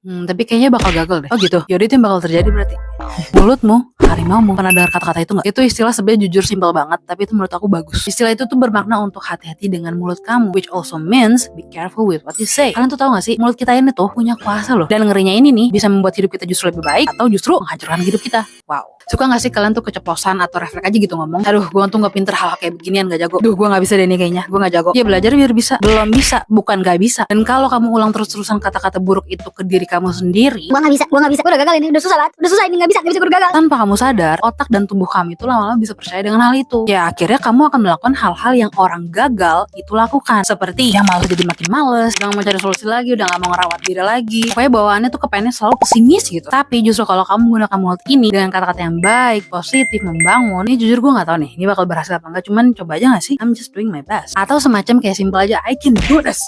Tapi kayaknya bakal gagal deh. Oh gitu. Yaudah itu yang bakal terjadi berarti. Mulutmu, harimaumu. Pernah dengar kata-kata itu nggak? Itu istilah sebenarnya jujur simpel banget, tapi itu menurut aku bagus. Istilah itu tuh bermakna untuk hati-hati dengan mulut kamu, which also means be careful with what you say. Kalian tuh tahu gak sih, mulut kita ini tuh punya kuasa loh. Dan ngerinya ini nih bisa membuat hidup kita justru lebih baik atau justru menghancurkan hidup kita. Wow. Suka gak sih kalian tuh keceplosan atau refleks aja gitu ngomong? Aduh, gue tuh gak pinter hal kayak beginian, gak jago. Duh, gue gak bisa deh nih kayaknya. Gue gak jago. Ya belajar biar bisa. Belum bisa, bukan gak bisa. Dan kalau kamu ulang terus-terusan kata-kata buruk itu ke diri kamu sendiri, gue gak bisa, gue udah gagal ini, udah susah banget, udah susah ini, gak bisa, gue udah gagal. Tanpa kamu sadar, otak dan tubuh kamu itu lama-lama bisa percaya dengan hal itu. Ya akhirnya kamu akan melakukan hal-hal yang orang gagal itu lakukan. Seperti yang malas jadi makin males, udah gak mau cari solusi lagi, udah gak mau ngerawat diri lagi. Pokoknya bawaannya tuh kepengennya selalu pesimis gitu. Tapi justru kalau kamu menggunakan mulut ini dengan kata-kata yang baik, positif, membangun, ini jujur gue gak tahu nih, ini bakal berhasil apa enggak. Cuman coba aja gak sih? I'm just doing my best. Atau semacam kayak simpel aja, I can do this.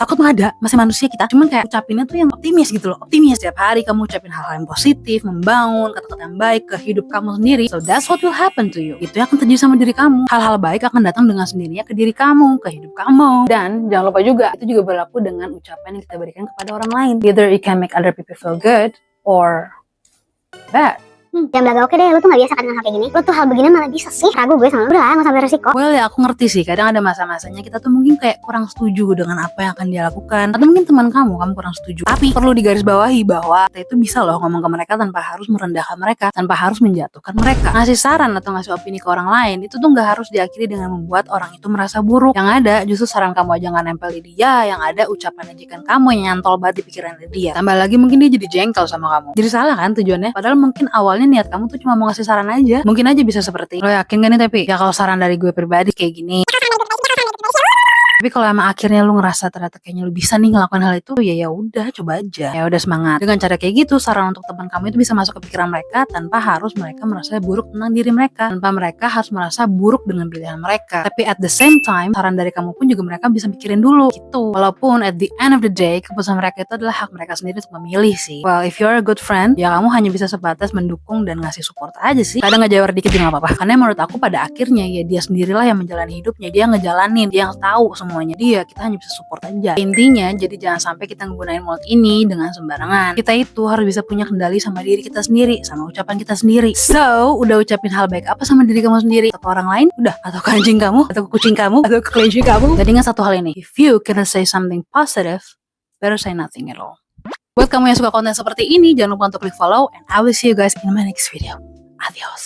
Takut mah ada, masih manusia kita. Cuman kayak ucapinnya tuh yang optimis gitu loh. Optimis setiap hari kamu ucapin hal-hal yang positif, membangun, kata-kata yang baik ke hidup kamu sendiri. So that's what will happen to you. Itu yang akan terjadi sama diri kamu. Hal-hal baik akan datang dengan sendirinya ke diri kamu, ke hidup kamu. Dan jangan lupa juga, itu juga berlaku dengan ucapan yang kita berikan kepada orang lain. Either it can make other people feel good or bad. Jangan belaga, oke deh, lu tuh gak biasa kan dengan hal kayak gini. Lu tuh hal begini malah bisa sih. Ragu gue sama lu, udah lah, gak sampai resiko. Well ya aku ngerti sih, kadang ada masa-masanya kita tuh mungkin kayak kurang setuju dengan apa yang akan dia lakukan. Atau mungkin teman kamu kurang setuju. Tapi perlu digarisbawahi bahwa kita itu bisa loh ngomong ke mereka tanpa harus merendahkan mereka, tanpa harus menjatuhkan mereka. Ngasih saran atau ngasih opini ke orang lain, itu tuh gak harus diakhiri dengan membuat orang itu merasa buruk. Yang ada justru saran kamu aja gak nempel di dia, yang ada ucapan ejekan kamu yang nyantol banget di pikiran dia. Tambah lagi mungkin dia jadi jengkel sama kamu. Jadi salah kan tujuannya? Padahal mungkin awalnya niat kamu tuh cuma mau ngasih saran aja. Mungkin aja bisa seperti, lo yakin gak nih tapi? Ya kalau saran dari gue pribadi kayak gini. Tapi kalau emang akhirnya lu ngerasa ternyata kayaknya lu bisa nih ngelakuin hal itu, ya udah coba aja. Ya udah semangat. Dengan cara kayak gitu, saran untuk teman kamu itu bisa masuk ke pikiran mereka tanpa harus mereka merasa buruk tentang diri mereka, tanpa mereka harus merasa buruk dengan pilihan mereka. Tapi at the same time, saran dari kamu pun juga mereka bisa pikirin dulu gitu. Walaupun at the end of the day, keputusan mereka itu adalah hak mereka sendiri untuk memilih sih. Well, if you're a good friend, ya kamu hanya bisa sebatas mendukung dan ngasih support aja sih. Kadang ngejawar dikit juga gak apa-apa. Karena menurut aku pada akhirnya ya dia sendirilah yang menjalani hidupnya, dia ngejalanin, dia yang tahu semuanya dia, kita hanya bisa support aja. Intinya, jadi jangan sampai kita menggunakan mulut ini dengan sembarangan. Kita itu harus bisa punya kendali sama diri kita sendiri, sama ucapan kita sendiri. So, udah ucapin hal baik apa sama diri kamu sendiri? Atau ke orang lain? Udah? Atau ke anjing kamu? Atau ke kucing kamu? Atau ke kelinci kamu? Jadi ingat satu hal ini, if you cannot say something positive, better say nothing at all. Buat kamu yang suka konten seperti ini, jangan lupa untuk klik follow, and I will see you guys in my next video. Adios.